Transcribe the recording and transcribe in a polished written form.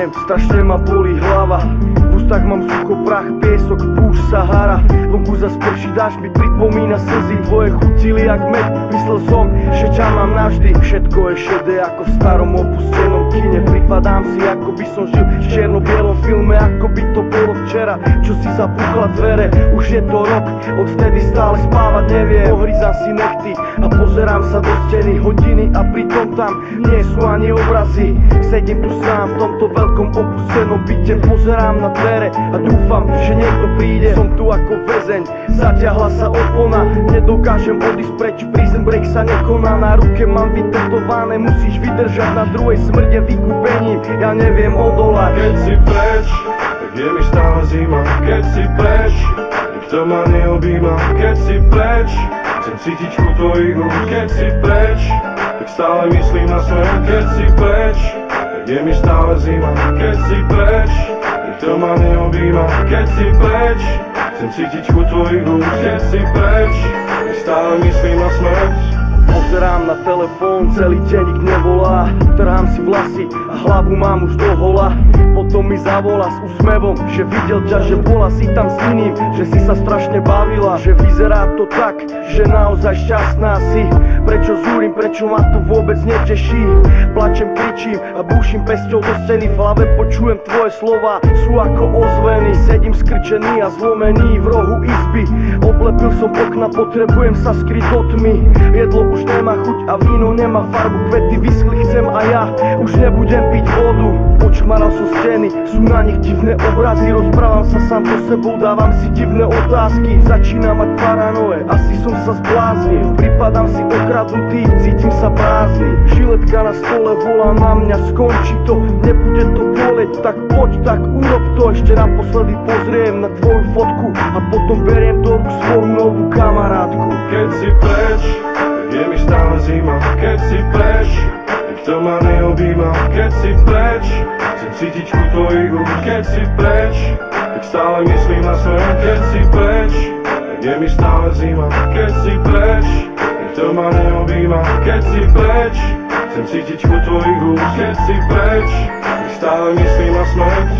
neviem, strašne ma bolí hlava. V ústach mám sucho, prach, piesok, púšť, Sahara. Vonku zas prší, dáš mi pripomína slzy tvoje chutili jak med. Myslel som, že ťa mám navždy. Všetko je šedé ako v starom opustenom kine. Pripadám si, ako by som žil v čierno-bielom filme, ako by to bolo včera, čo si zapúchla dvere. Už je to rok, odvtedy stále spávať neviem. Ohryzám si nechty a pozerám sa do steny hodiny a pritom tam nie sú ani obrazy. Sedím tu sám v tomto veľkom opustenom byte, pozerám na dvere a dúfam, že niekto príde. Som tu ako väzeň, zatiahla sa opona, nedokážem odísť preč, prison break sa nekoná. Na ruke mám vytetované, musíš vydržať, na druhej smrde vykúpením, ja neviem odolať. Keď si preč, tak je mi stále zima. Keď si preč, nikto ma neobjíma. Keď si preč, chcem cítiť chuť tvojich rúk. Keď si preč, tak stále myslím na svet. Keď si preč, tak je mi stále zima. Keď si preč, nikto ma neobjíma. Keď si preč, chcem cítiť chuť tvojich rúk. Keď si preč, tak stále myslím na smrť. Pozerám na telefón, celý deň nik nevolá. Trhám si vlasy a hlavu mám už do hola. Potom mi zavolá s úsmevom, že videl ťa, že bola si tam s iným, že si sa strašne bavila, že vyzerá to tak, že naozaj šťastná si. Prečo zúrim, prečo ma to vôbec neteší? Plačem, kričím a búšim pesťou do steny. V hlave počujem tvoje slova, sú ako ozveny. Sedím skrčený a zlomený v rohu izby. Oblepil som okna, potrebujem sa skryť do tmy. Jedlo už nemá chuť a víno nemá farbu. Kvety vyschli chcem a ja už nebudem piť vodu. Počmaral som steny, sú na nich divné obrazy. Rozprávam sa sám so sebou, dávam si divné otázky. Začínam mať paranoje, asi som sa zbláznil. Pripadám si okradnutý, cítim sa prázdny. Žiletka na stole volá na mňa, skončí to, nebude to boleť. Tak poď, tak urob to, ešte naposledy pozriem na tvoju fotku a potom beriem do rúk svoju novú kamarátku. Keď si preč, tak je mi stále zima. Keď si preč, nikto ma neobjíma. Keď si preč, chcem cítiť chuť tvojich rúk. Keď si preč, tak stále myslím na svet. Keď si preč, tak je mi stále zima. Keď si preč, nikto ma neobjíma. Keď si preč, chcem cítiť chuť tvojich rúk. Keď si preč, tak stále myslím na smrť.